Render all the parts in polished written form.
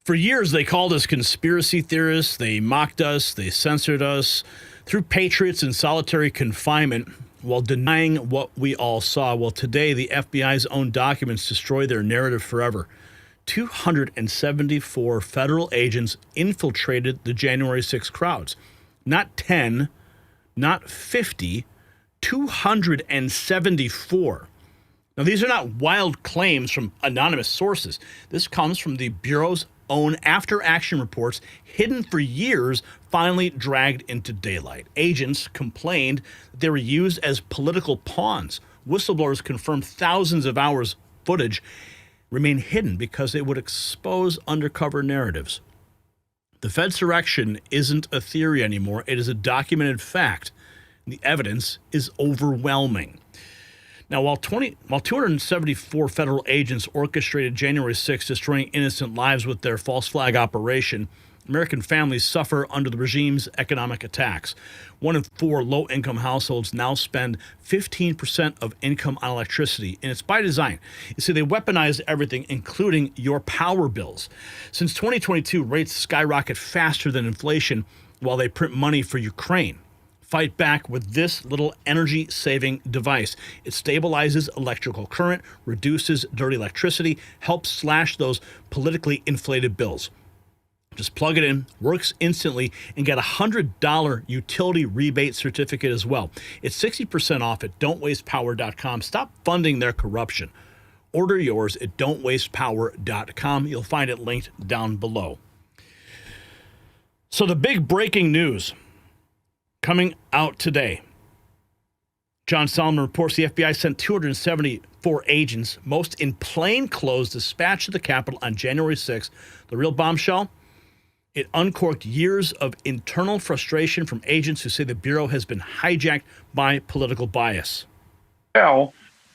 For years, they called us conspiracy theorists. They mocked us. They censored us, threw patriots in solitary confinement while denying what we all saw. Well, today, the FBI's own documents destroy their narrative forever. 274 federal agents infiltrated the January 6 crowds. Not 10, not 50, 274. Now, these are not wild claims from anonymous sources. This comes from the Bureau's own after-action reports, hidden for years, finally dragged into daylight. Agents complained that they were used as political pawns. Whistleblowers confirmed thousands of hours footage remain hidden because it would expose undercover narratives. The Fedsurrection isn't a theory anymore. It is a documented fact. The evidence is overwhelming. Now, while 274 federal agents orchestrated January 6, destroying innocent lives with their false flag operation, American families suffer under the regime's economic attacks. 1 in 4 low-income households now spend 15% of income on electricity, and it's by design. You see, they weaponize everything, including your power bills. Since 2022, rates skyrocket faster than inflation while they print money for Ukraine. Fight back with this little energy-saving device. It stabilizes electrical current, reduces dirty electricity, helps slash those politically inflated bills. Just plug it in, works instantly, and get a $100 utility rebate certificate as well. It's 60% off at don'twastepower.com. Stop funding their corruption. Order yours at don'twastepower.com. You'll find it linked down below. So the big breaking news coming out today. John Solomon reports the FBI sent 274 agents, most in plainclothes, dispatched to the Capitol on January 6th. The real bombshell? It uncorked years of internal frustration from agents who say the Bureau has been hijacked by political bias. Tell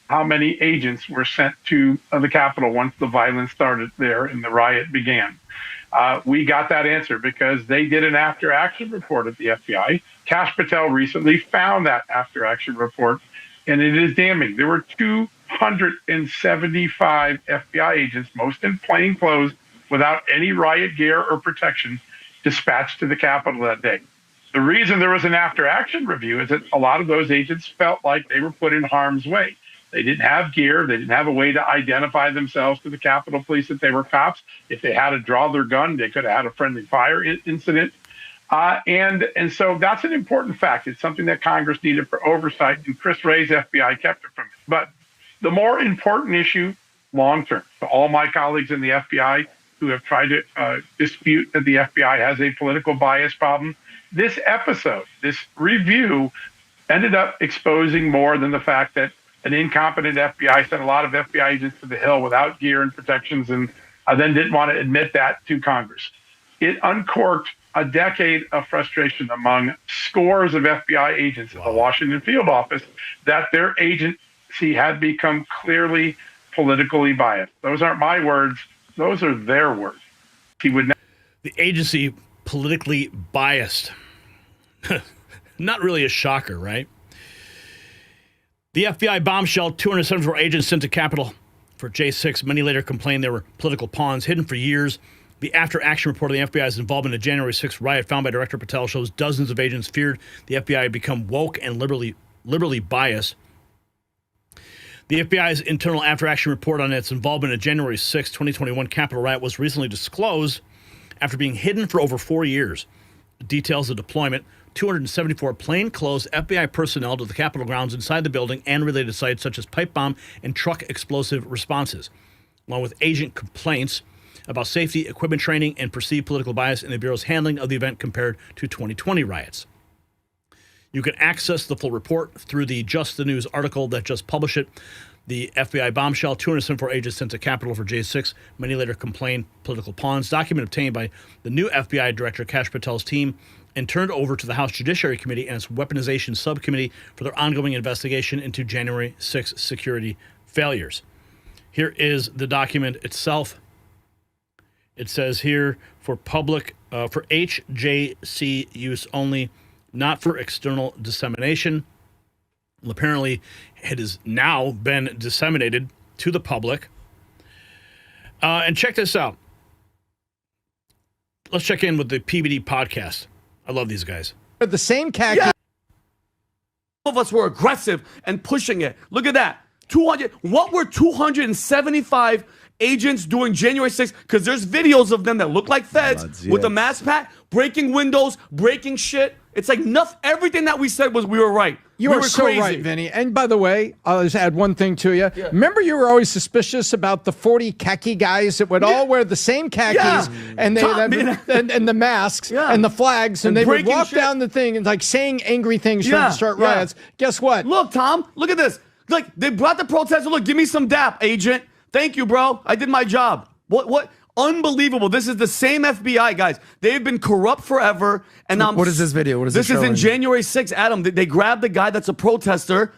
how many agents were sent to the Capitol once the violence started there and the riot began. We got that answer because they did an after-action report at the FBI. Kash Patel recently found that after-action report, and it is damning. There were 275 FBI agents, most in plain clothes, without any riot gear or protection, dispatched to the Capitol that day. The reason there was an after-action review is that a lot of those agents felt like they were put in harm's way. They didn't have gear. They didn't have a way to identify themselves to the Capitol Police that they were cops. If they had to draw their gun, they could have had a friendly fire incident. And so that's an important fact. It's something that Congress needed for oversight, and Chris Wray's FBI kept it from it. But the more important issue long-term, to all my colleagues in the FBI who have tried to dispute that the FBI has a political bias problem, this episode, this review, ended up exposing more than the fact that an incompetent FBI sent a lot of FBI agents to the Hill without gear and protections, and then didn't want to admit that to Congress. It uncorked a decade of frustration among scores of FBI agents at the Washington field office that their agency had become clearly politically biased. Those aren't my words. Those are their words. The agency politically biased. Not really a shocker, right? The FBI bombshell, 274 agents sent to Capitol for J6. Many later complained they were political pawns, hidden for years. The after-action report of the FBI's involvement in the January 6th riot found by Director Patel shows dozens of agents feared the FBI had become woke and liberally biased. The FBI's internal after-action report on its involvement in the January 6, 2021 Capitol riot was recently disclosed after being hidden for over 4 years. The details of deployment: 274 plainclothes FBI personnel to the Capitol grounds inside the building and related sites such as pipe bomb and truck explosive responses, along with agent complaints about safety, equipment training, and perceived political bias in the Bureau's handling of the event compared to 2020 riots. You can access the full report through the Just the News article that just published it. The FBI bombshell, 274 agents sent to Capitol for J6. Many later complained political pawns. Document obtained by the new FBI Director Kash Patel's team and turned over to the House Judiciary Committee and its Weaponization Subcommittee for their ongoing investigation into January 6 security failures. Here is the document itself. It says here, for public, for HJC use only, not for external dissemination. Well, apparently, it has now been disseminated to the public. And check this out. Let's check in with the PBD podcast. I love these guys. The same khaki. Yeah. All of us were aggressive and pushing it. Look at that. 200. What were 275 agents doing January 6th? Because there's videos of them that look like feds with a mask pack, breaking windows, breaking shit. It's like nothing. Everything that we said was we were right. You are so right, Vinny. And by the way, I'll just add one thing to you. Yeah. Remember, you were always suspicious about the 40 khaki guys that would all wear the same khakis and they and the masks and the flags, and they would walk down the thing and like saying angry things trying to start riots. Guess what? Look, Tom, look at this. Like, they brought the protesters. Look, give me some dap, agent. Thank you, bro. I did my job. What? Unbelievable. This is the same FBI, guys. They've been corrupt forever. And what is this video? What is this is in January 6th, Adam. They grabbed the guy that's a protester,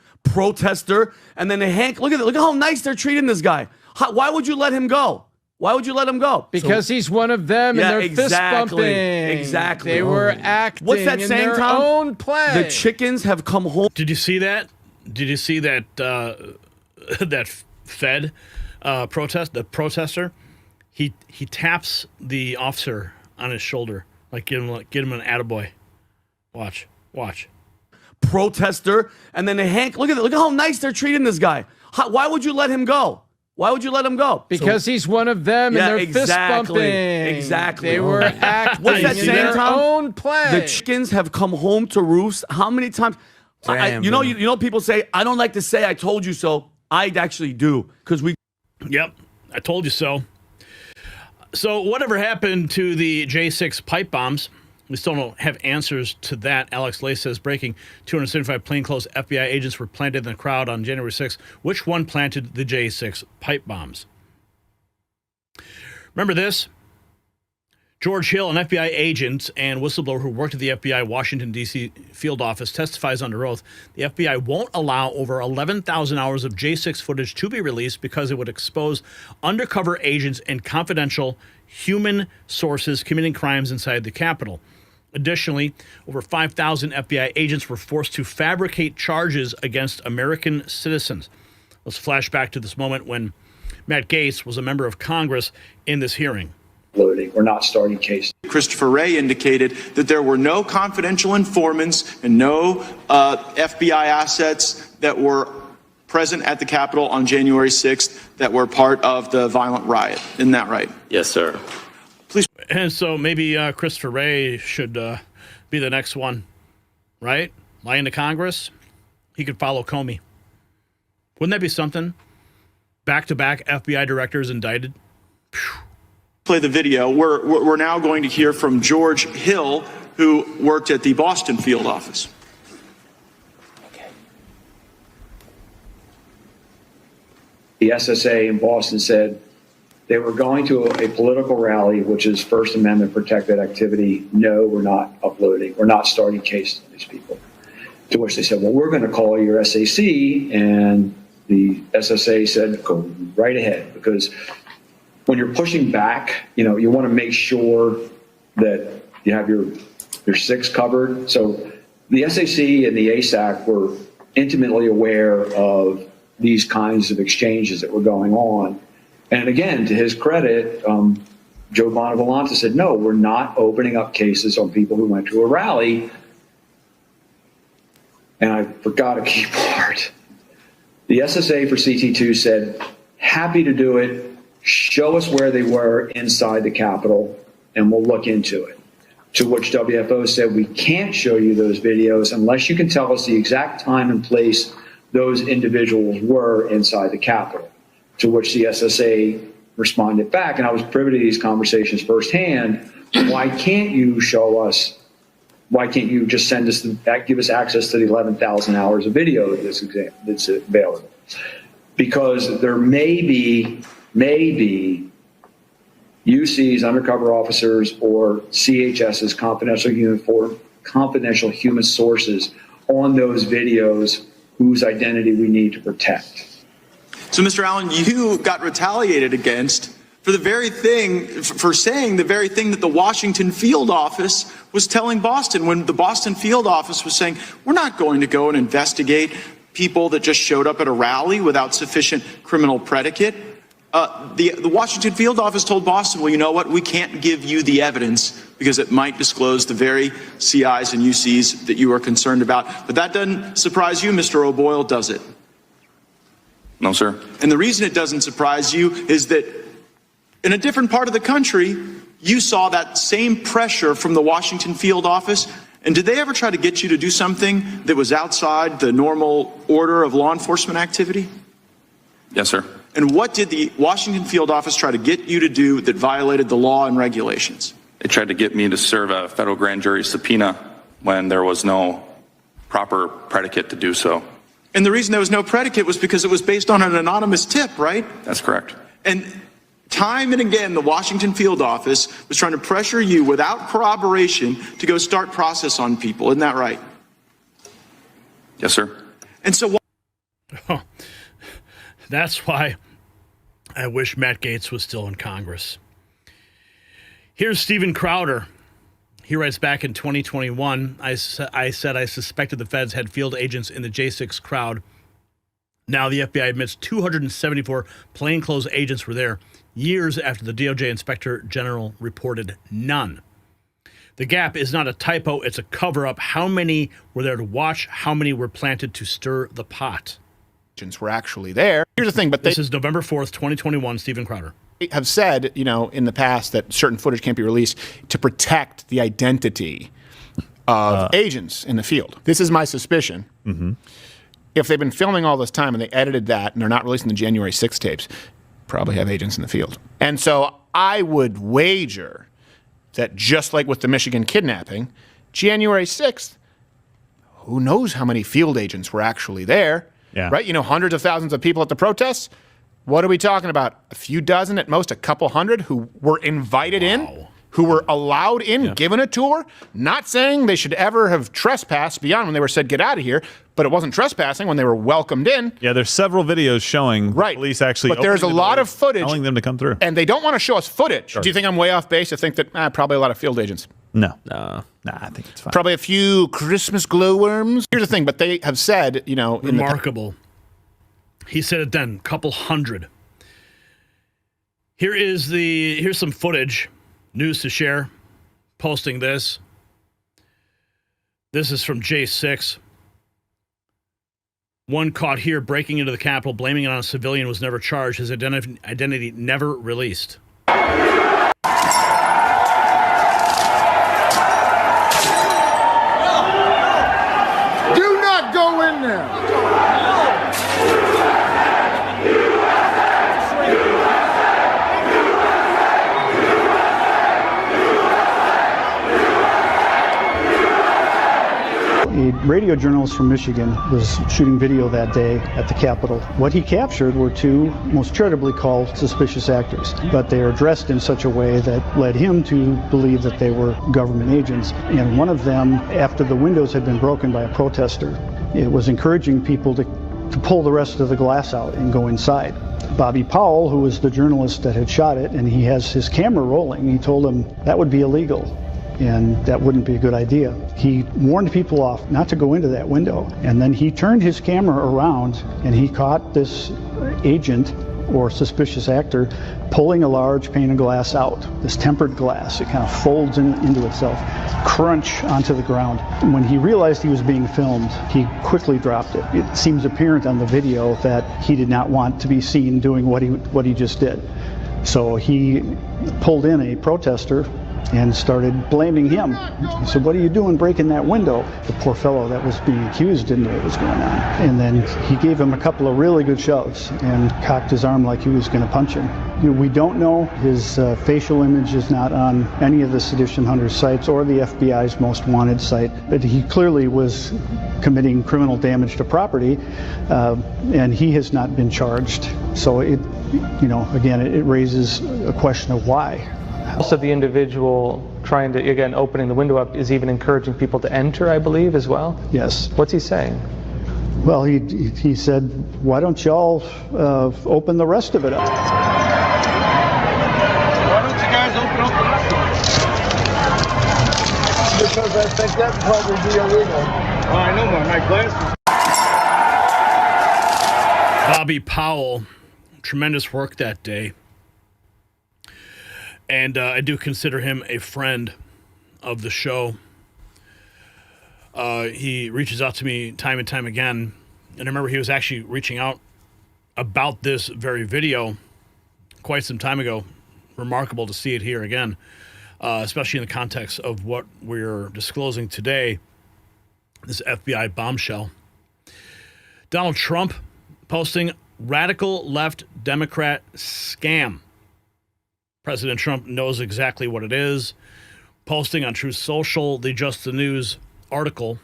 and then they look at how nice they're treating this guy. Why would you let him go? Why would you let him go? Because he's one of them, and they're fist bumping. Exactly. They were acting What's that in saying, their Tom? own play. The chickens have come home. Did you see that? Did you see that that Fed protester? He taps the officer on his shoulder, like get him an attaboy. Watch. Protester, and then they look at how nice they're treating this guy. Why would you let him go? Why would you let him go? Because he's one of them, and they're fist bumping. Exactly. They were acting What's that in saying, their Tom? own play. The chickens have come home to roost. How many times? You know, people say, I don't like to say I told you so. I actually do, because we. Yep, I told you so. So whatever happened to the J6 pipe bombs? We still don't have answers to that. Alex Lay says, breaking, 275 plainclothes FBI agents were planted in the crowd on January 6th. Which one planted the J6 pipe bombs? Remember this? George Hill, an FBI agent and whistleblower who worked at the FBI Washington, D.C. field office, testifies under oath. The FBI won't allow over 11,000 hours of J6 footage to be released because it would expose undercover agents and confidential human sources committing crimes inside the Capitol. Additionally, over 5,000 FBI agents were forced to fabricate charges against American citizens. Let's flash back to this moment when Matt Gaetz was a member of Congress in this hearing. We're not starting cases. Christopher Wray indicated that there were no confidential informants and no FBI assets that were present at the Capitol on January 6th that were part of the violent riot. Isn't that right? Yes, sir. Please. And so maybe Christopher Wray should be the next one, right? Lying to Congress. He could follow Comey. Wouldn't that be something? Back-to-back FBI directors indicted. Phew. Play the video. We're now going to hear from George Hill, who worked at the Boston field office. The SSA in Boston said they were going to a political rally, which is First Amendment protected activity. No, we're not uploading. We're not starting cases on these people. To which they said, well, we're going to call your SAC. And the SSA said, go right ahead, because when you're pushing back, you want to make sure that you have your six covered. So the SAC and the ASAC were intimately aware of these kinds of exchanges that were going on. And again, to his credit, Joe Bonavolonta said, no, we're not opening up cases on people who went to a rally. And I forgot a key part. The SSA for CT2 said, happy to do it. Show us where they were inside the Capitol, and we'll look into it. To which WFO said, we can't show you those videos unless you can tell us the exact time and place those individuals were inside the Capitol. To which the SSA responded back, and I was privy to these conversations firsthand. Why can't you show us? Why can't you just send us, give us access to the 11,000 hours of video that's available? Because there may be UC's undercover officers or CHS's confidential human sources on those videos whose identity we need to protect. So, Mr. Allen, you got retaliated against for saying the very thing that the Washington field office was telling Boston, when the Boston field office was saying, we're not going to go and investigate people that just showed up at a rally without sufficient criminal predicate. The Washington field office told Boston, well, you know what? We can't give you the evidence because it might disclose the very CIs and UCs that you are concerned about. But that doesn't surprise you, Mr. O'Boyle, does it? No, sir. And the reason it doesn't surprise you is that in a different part of the country, you saw that same pressure from the Washington field office. And did they ever try to get you to do something that was outside the normal order of law enforcement activity? Yes, sir. And what did the Washington field office try to get you to do that violated the law and regulations? They tried to get me to serve a federal grand jury subpoena when there was no proper predicate to do so. And the reason there was no predicate was because it was based on an anonymous tip, right? That's correct. And time and again, the Washington field office was trying to pressure you without corroboration to go start process on people. Isn't that right? Yes, sir. And so that's why I wish Matt Gaetz was still in Congress. Here's Steven Crowder. He writes, back in 2021, I said I suspected the feds had field agents in the J6 crowd. Now the FBI admits 274 plainclothes agents were there years after the DOJ Inspector General reported none. The gap is not a typo, it's a cover-up. How many were there to watch? How many were planted to stir the pot? Agents were actually there. Here's the thing, but this is November 4th, 2021, Steven Crowder. Have said, in the past that certain footage can't be released to protect the identity of agents in the field. This is my suspicion. Mm-hmm. If they've been filming all this time and they edited that and they're not releasing the January 6 tapes, probably have agents in the field. And so I would wager that just like with the Michigan kidnapping, January 6th, who knows how many field agents were actually there, right? Hundreds of thousands of people at the protests. What are we talking about? A few dozen, at most a couple hundred, who were invited in, who were allowed in, given a tour, not saying they should ever have trespassed beyond when they were said, get out of here, but it wasn't trespassing when they were welcomed in. Yeah, there's several videos showing police actually but there's a lot of footage telling them to come through. And they don't want to show us footage. Sure. Do you think I'm way off base to think that probably a lot of field agents? No, I think it's fine. Probably a few Christmas glowworms. Here's the thing, but they have said, Remarkable. He said it then, couple hundred. Here's some footage, news to share, posting this. This is from J6. One caught here breaking into the Capitol, blaming it on a civilian, was never charged. His identity never released. Do not go in there. A radio journalist from Michigan was shooting video that day at the Capitol. What he captured were two, most charitably called, suspicious actors, but they are dressed in such a way that led him to believe that they were government agents. And one of them, after the windows had been broken by a protester, it was encouraging people to pull the rest of the glass out and go inside. Bobby Powell, who was the journalist that had shot it, and he has his camera rolling, he told him that would be illegal. And that wouldn't be a good idea. He warned people off not to go into that window. And then he turned his camera around and he caught this agent or suspicious actor pulling a large pane of glass out, this tempered glass. It kind of folds into itself, crunch onto the ground. When he realized he was being filmed, he quickly dropped it. It seems apparent on the video that he did not want to be seen doing what he just did. So he pulled in a protester and started blaming him. He said, "What are you doing breaking that window?" The poor fellow that was being accused didn't know what was going on. And then he gave him a couple of really good shoves and cocked his arm like he was going to punch him. We don't know. His facial image is not on any of the Sedition Hunters sites or the FBI's most wanted site, but he clearly was committing criminal damage to property, and he has not been charged. So it raises a question of why. Also, the individual trying to, again, opening the window up is even encouraging people to enter, I believe, as well? Yes. What's he saying? Well, he said, why don't y'all open the rest of it up? Why don't you guys open up the rest of it? Because I think that'd probably be illegal. Oh, I know, my glasses. Bobby Powell tremendous work that day. And I do consider him a friend of the show. He reaches out to me time and time again. And I remember he was actually reaching out about this very video quite some time ago. Remarkable to see it here again, especially in the context of what we're disclosing today, this FBI bombshell. Donald Trump posting radical left Democrat scam. President Trump knows exactly what it is. Posting on Truth Social, the Just the News article,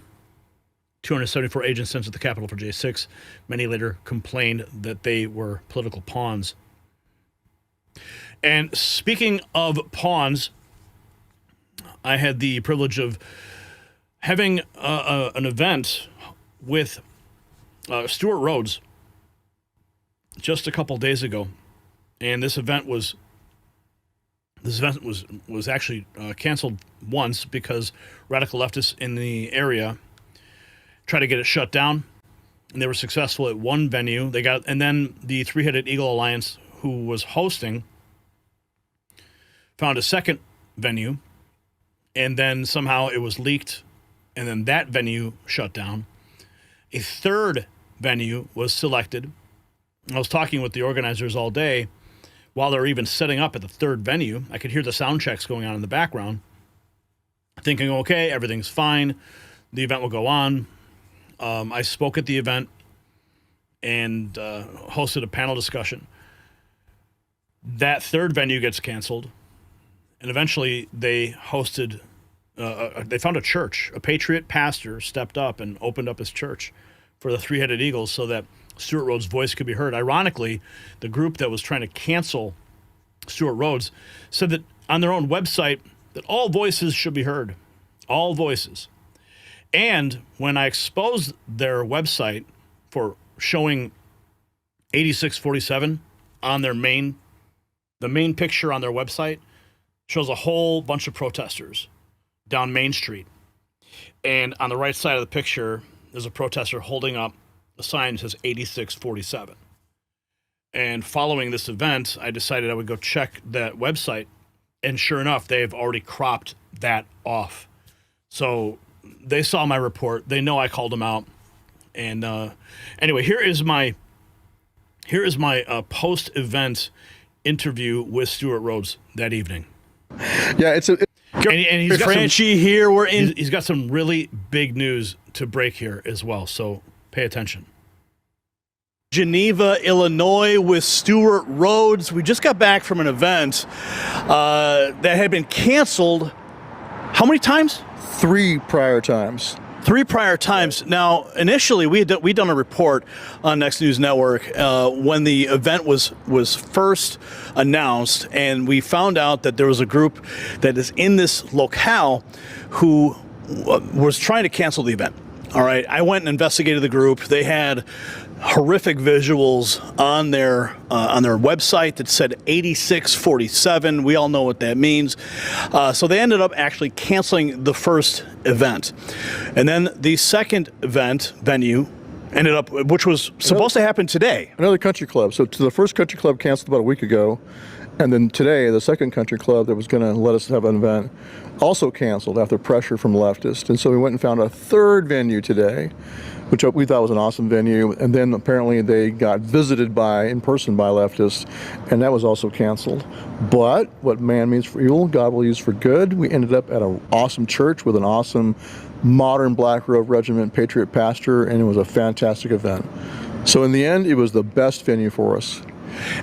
274 agents sent to the Capitol for J6. Many later complained that they were political pawns. And speaking of pawns, I had the privilege of having an event with Stuart Rhodes just a couple days ago. And this event was actually canceled once because radical leftists in the area tried to get it shut down, and they were successful at one venue. And then the Three-Headed Eagle Alliance, who was hosting, found a second venue, and then somehow it was leaked, and then that venue shut down. A third venue was selected. I was talking with the organizers all day. While they were even setting up at the third venue, I could hear the sound checks going on in the background, thinking, okay, everything's fine. The event will go on. I spoke at the event and hosted a panel discussion. That third venue gets canceled, and eventually they hosted, they found a church. A patriot pastor stepped up and opened up his church for the Three-Headed Eagles so that Stuart Rhodes' voice could be heard. Ironically, the group that was trying to cancel Stuart Rhodes said that on their own website that all voices should be heard. All voices. And when I exposed their website for showing 8647 on the main picture on their website shows a whole bunch of protesters down Main Street. And on the right side of the picture, there's a protester holding up a sign that says 8647. And following this event, I decided I would go check that website. And sure enough, they've already cropped that off. So they saw my report. They know I called them out. And anyway, here is my post-event interview with Stuart Rhodes that evening. Yeah, and he's got Franchi here. He's got some really big news to break here as well. So pay attention. Geneva, Illinois with Stuart Rhodes. We just got back from an event that had been canceled. How many times? 3 prior times. 3 prior times. Now, initially, we'd done a report on Next News Network when the event was first announced, and we found out that there was a group that is in this locale who was trying to cancel the event. All right, I went and investigated the group. They had horrific visuals on their website that said 8647. We all know what that means. So they ended up actually canceling the first event. And then the second venue ended up, which was supposed to happen today. Another country club. So the first country club canceled about a week ago. And then today, the second country club that was going to let us have an event also canceled after pressure from leftists. And so we went and found a third venue today, which we thought was an awesome venue. And then apparently they got visited in person by leftists, and that was also canceled. But what man means for evil, God will use for good. We ended up at an awesome church with an awesome modern Black Robe Regiment patriot pastor, and it was a fantastic event. So in the end, it was the best venue for us.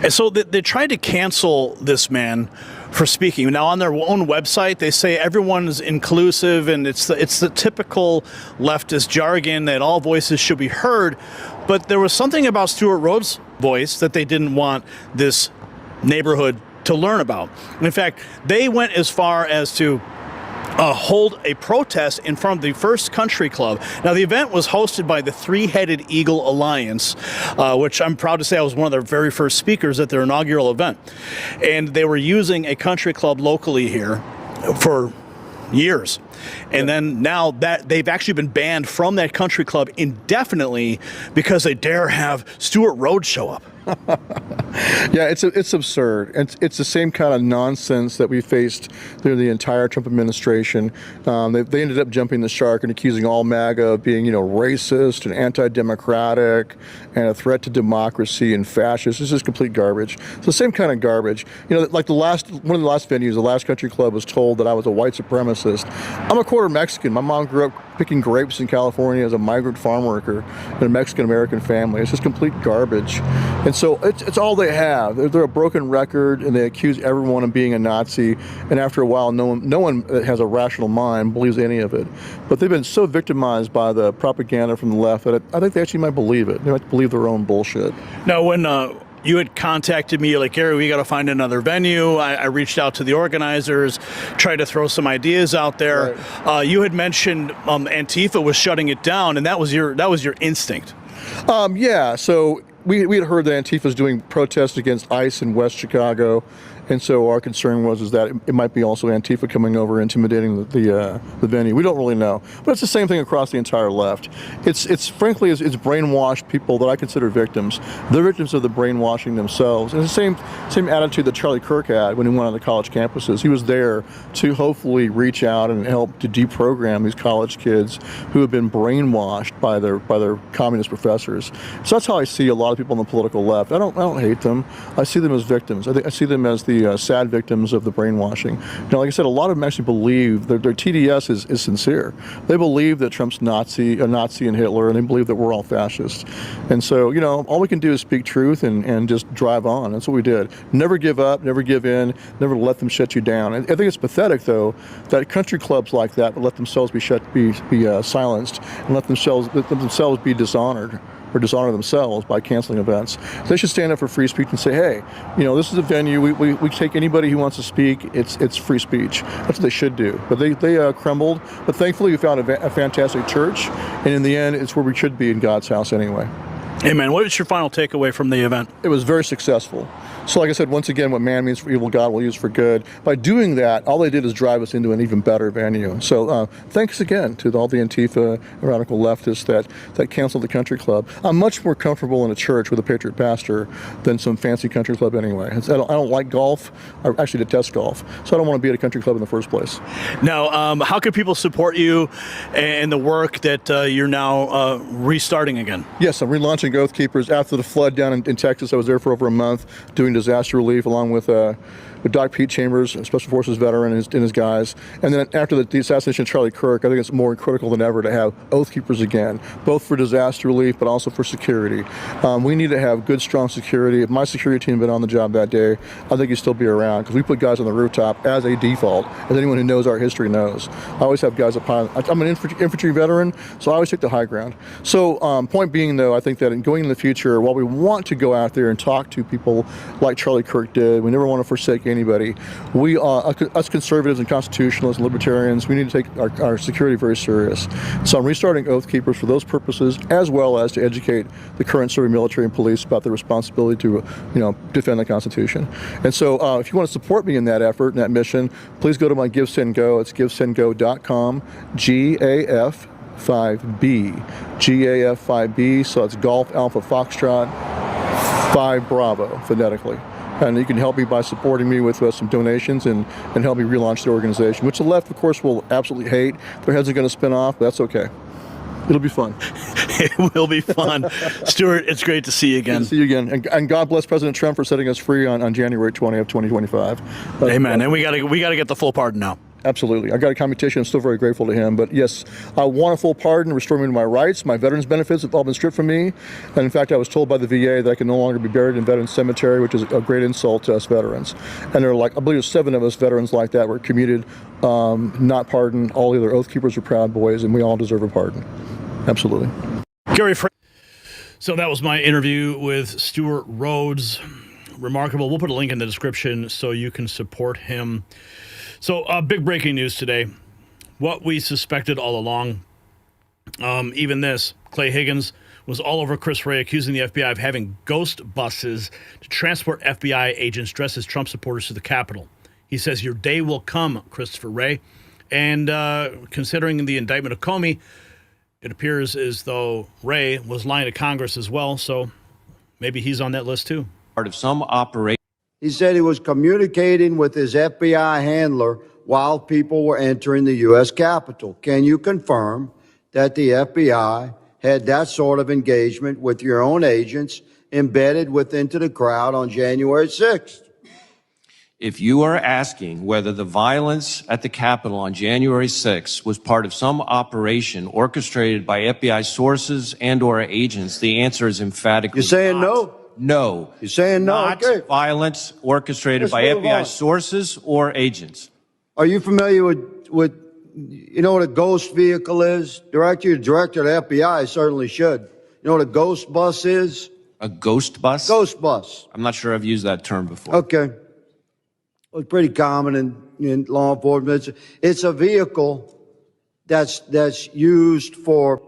And so they tried to cancel this man for speaking. Now, on their own website, they say everyone is inclusive, and it's the typical leftist jargon that all voices should be heard. But there was something about Stuart Rhodes' voice that they didn't want this neighborhood to learn about. And in fact, they went as far as to hold a protest in front of the First Country Club. Now, the event was hosted by the Three-Headed Eagle Alliance, which I'm proud to say I was one of their very first speakers at their inaugural event. And they were using a country club locally here for years. And then now that they've actually been banned from that country club indefinitely because they dare have Stuart Rhodes show up. Yeah, it's absurd. It's the same kind of nonsense that we faced through the entire Trump administration. They ended up jumping the shark and accusing all MAGA of being, racist and anti-democratic and a threat to democracy and fascist. This is complete garbage. It's the same kind of garbage. Like one of the last venues, the last country club was told that I was a white supremacist. I'm a quarter Mexican. My mom grew up picking grapes in California as a migrant farm worker in a Mexican-American family. It's just complete garbage. And so it's all they have. They're a broken record, and they accuse everyone of being a Nazi. And after a while, no one that has a rational mind believes any of it. But they've been so victimized by the propaganda from the left that I think they actually might believe it. They might believe their own bullshit. Now, when you had contacted me, like, Gary, we got to find another venue. I reached out to the organizers, tried to throw some ideas out there. Right. You had mentioned Antifa was shutting it down, and that was your instinct. Yeah. So we had heard that Antifa is doing protests against ICE in West Chicago. And so our concern was that it might be also Antifa coming over, intimidating the venue. We don't really know, but it's the same thing across the entire left. It's frankly it's brainwashed people that I consider victims. They're victims of the brainwashing themselves. And it's the same attitude that Charlie Kirk had when he went on the college campuses. He was there to hopefully reach out and help to deprogram these college kids who have been brainwashed by their communist professors. So that's how I see a lot of people on the political left. I don't hate them. I see them as victims. I see them as the sad victims of the brainwashing. Like I said, a lot of them actually believe their TDS is sincere. They believe that Trump's a Nazi and Hitler, and they believe that we're all fascists. And so, all we can do is speak truth and just drive on. That's what we did. Never give up, never give in, never let them shut you down. And I think it's pathetic, though, that country clubs like that would let themselves be silenced and let themselves be dishonored, or dishonor themselves by canceling events. They should stand up for free speech and say, hey, this is a venue. We take anybody who wants to speak. It's free speech. That's what they should do. But they crumbled. But thankfully, we found a fantastic church. And in the end, it's where we should be, in God's house anyway. Amen. What was your final takeaway from the event? It was very successful. So like I said, once again, what man means for evil, God will use for good. By doing that, all they did is drive us into an even better venue. So thanks again to all the Antifa radical leftists that canceled the country club. I'm much more comfortable in a church with a patriot pastor than some fancy country club anyway. I don't like golf. I actually detest golf. So I don't want to be at a country club in the first place. Now, how can people support you and the work that you're now restarting again? Yes, I'm relaunching Oath Keepers. After the flood down in Texas, I was there for over a month doing disaster relief along with Doc Pete Chambers, a Special Forces veteran, and his guys. And then after the assassination of Charlie Kirk, I think it's more critical than ever to have Oath Keepers again, both for disaster relief but also for security. We need to have good, strong security. If my security team had been on the job that day, I think he'd still be around, because we put guys on the rooftop as a default, as anyone who knows our history knows. I always have guys up high. I'm an infantry veteran, so I always take the high ground. So point being, though, I think that in going in the future, while we want to go out there and talk to people like Charlie Kirk did, we never want to forsake anybody. We, us conservatives and constitutionalists and libertarians, we need to take our security very serious. So I'm restarting Oath Keepers for those purposes, as well as to educate the current serving military and police about their responsibility to, defend the Constitution. And so if you want to support me in that effort, in that mission, please go to my Give, Send, Go. It's givesendgo.com, GAF5B, so it's Golf Alpha Foxtrot 5 Bravo, phonetically. And you can help me by supporting me with some donations and help me relaunch the organization, which the left, of course, will absolutely hate. Their heads are going to spin off, but that's okay. It'll be fun. It will be fun. Stuart, it's great to see you again. Good to see you again. And God bless President Trump for setting us free on January 20th, 2025. Amen. And we got to get the full pardon now. Absolutely. I got a commutation. I'm still very grateful to him. But yes, I want a full pardon, restore me to my rights. My veterans benefits have all been stripped from me. And in fact, I was told by the VA that I can no longer be buried in Veterans Cemetery, which is a great insult to us veterans. And there are I believe there's 7 of us veterans like that were commuted, not pardoned. All the other Oath Keepers are proud boys, and we all deserve a pardon. Absolutely. Gary. So that was my interview with Stuart Rhodes. Remarkable. We'll put a link in the description so you can support him. So big breaking news today. What we suspected all along. Even this. Clay Higgins was all over Chris Wray, accusing the FBI of having ghost buses to transport FBI agents dressed as Trump supporters to the Capitol. He says, your day will come, Christopher Wray. And considering the indictment of Comey, it appears as though Wray was lying to Congress as well. So Maybe he's on that list too. Part of some operation. He said he was communicating with his FBI handler while people were entering the U.S. Capitol. Can you confirm that the FBI had that sort of engagement with your own agents embedded into the crowd on January 6th? If you are asking whether the violence at the Capitol on January 6th was part of some operation orchestrated by FBI sources and or agents, the answer is emphatically You're saying no? No. You're saying no? Not Okay. violence orchestrated by FBI sources or agents. Are you familiar with you know what a ghost vehicle is? Director of the FBI certainly should. You know what a ghost bus is? A ghost bus? Ghost bus. I'm not sure I've used that term before. Okay. Well, it's pretty common in law enforcement. It's a vehicle that's used for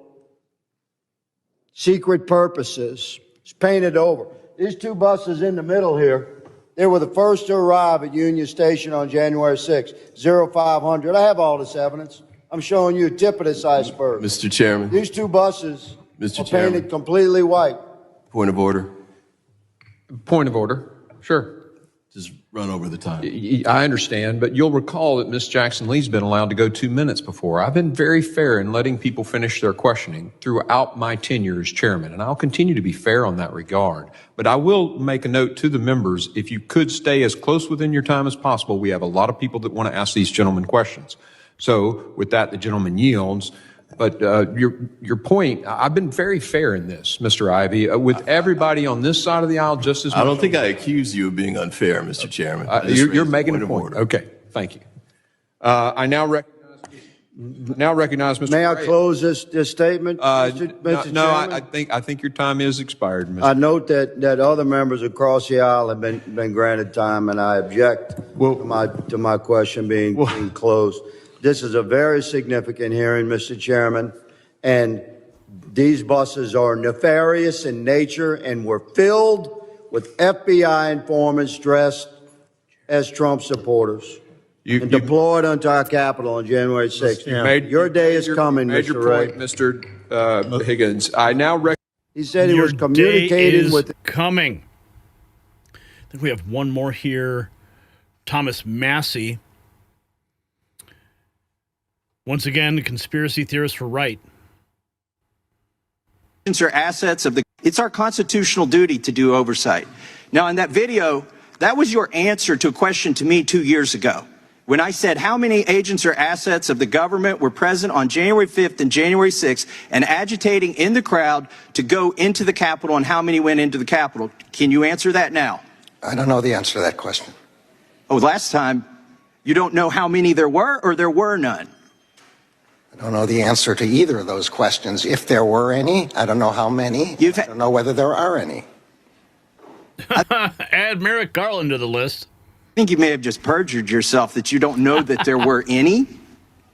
secret purposes. It's painted over. These two buses in the middle here, they were the first to arrive at Union Station on January 6th, 0500. I have all this evidence. I'm showing you a tip of this iceberg. Mr. Chairman. These two buses Mr. are Chairman. painted completely white. Point of order. Point of order. Sure. Just run over the time. I understand, but you'll recall that Ms. Jackson Lee's been allowed to go 2 minutes before. I've been very fair in letting people finish their questioning throughout my tenure as chairman, and I'll continue to be fair on that regard. But I will make a note to the members, if you could stay as close within your time as possible. We have a lot of people that want to ask these gentlemen questions. So with that, the gentleman yields. But your point, I've been very fair in this, Mr. Ivey, with everybody on this side of the aisle just as much. I don't think I accuse you of being unfair, Mr. Chairman. You're making a point. Okay, thank you. I now recognize Mr. May I Gray. close this statement, Mr. No, Chairman? I think your time is expired, Mr. I note that other members across the aisle have been granted time, and I object to my question being closed. This is a very significant hearing, Mr. Chairman, and these buses are nefarious in nature and were filled with FBI informants dressed as Trump supporters and deployed onto our Capitol on January 6th. Your day is coming, Mr. Ray. Mr. Higgins. I now He said he was communicating with coming. I think we have one more here. Thomas Massey. Once again, the conspiracy theorists were right. Are assets of the. It's our constitutional duty to do oversight. Now, in that video, that was your answer to a question to me 2 years ago. When I said how many agents or assets of the government were present on January 5th and January 6th and agitating in the crowd to go into the Capitol and how many went into the Capitol. Can you answer that now? I don't know the answer to that question. Oh, last time, you don't know how many there were or there were none? I don't know the answer to either of those questions. If there were any, I don't know how many. I don't know whether there are any. Add Merrick Garland to the list. I think you may have just perjured yourself that you don't know that there were any.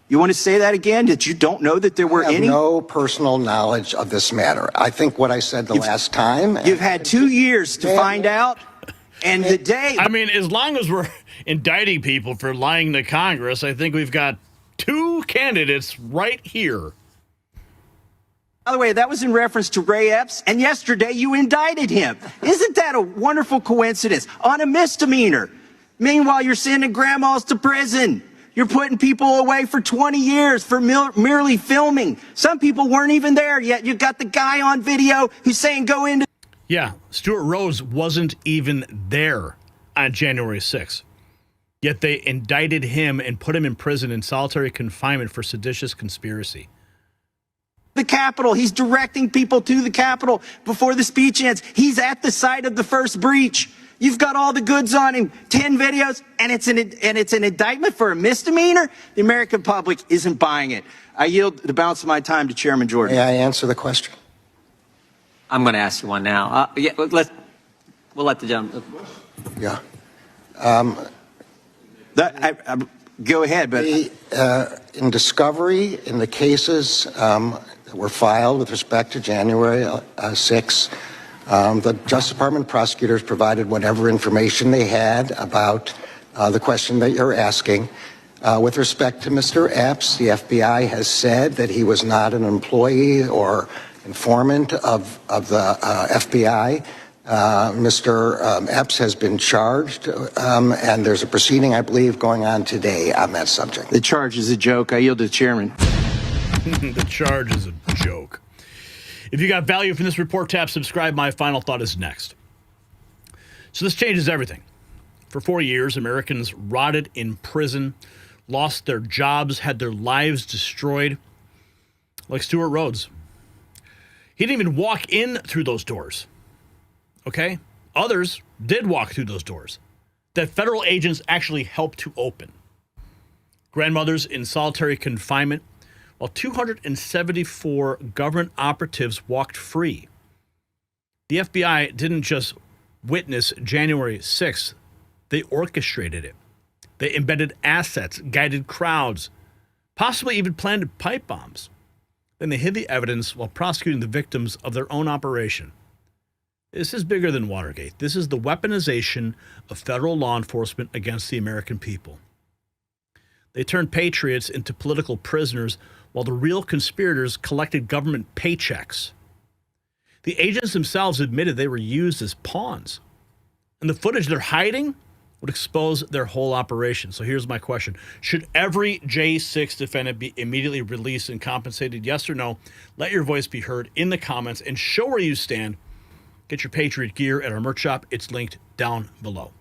You want to say that again, that you don't know that there were any? I have no personal knowledge of this matter. I think what I said the last time. You've had 2 years to find out, and the day. I mean, as long as we're indicting people for lying to Congress, I think we've got two candidates right here. By the way, that was in reference to Ray Epps, and yesterday you indicted him. Isn't that a wonderful coincidence? On a misdemeanor. Meanwhile, you're sending grandmas to prison. You're putting people away for 20 years for merely filming. Some people weren't even there yet. You got the guy on video who's saying go into. Yeah, Stuart Rose wasn't even there on January 6th. Yet they indicted him and put him in prison in solitary confinement for seditious conspiracy. The Capitol. He's directing people to the Capitol before the speech ends. He's at the site of the first breach. You've got all the goods on him, 10 videos, and it's an indictment for a misdemeanor? The American public isn't buying it. I yield the balance of my time to Chairman Jordan. May I answer the question? I'm going to ask you one now. We'll let the gentleman. Yeah. Go ahead, but in discovery, in the cases that were filed with respect to January 6, the Justice Department prosecutors provided whatever information they had about the question that you're asking. With respect to Mr. Epps, the FBI has said that he was not an employee or informant of the FBI. Mr. Epps has been charged, and there's a proceeding, I believe, going on today on that subject. The charge is a joke. I yield to the chairman. The charge is a joke. If you got value from this report, tap subscribe. My final thought is next. So this changes everything. For 4 years, Americans rotted in prison, lost their jobs, had their lives destroyed, like Stuart Rhodes. He didn't even walk in through those doors. Okay? Others did walk through those doors that federal agents actually helped to open. Grandmothers in solitary confinement, while 274 government operatives walked free. The FBI didn't just witness January 6th, they orchestrated it. They embedded assets, guided crowds, possibly even planted pipe bombs. Then they hid the evidence while prosecuting the victims of their own operation. This is bigger than Watergate. This is the weaponization of federal law enforcement against the American people. They turned patriots into political prisoners while the real conspirators collected government paychecks. The agents themselves admitted they were used as pawns. And the footage they're hiding would expose their whole operation. So here's my question. Should every J6 defendant be immediately released and compensated? Yes or no? Let your voice be heard in the comments and show where you stand. Get your Patriot gear at our merch shop. It's linked down below.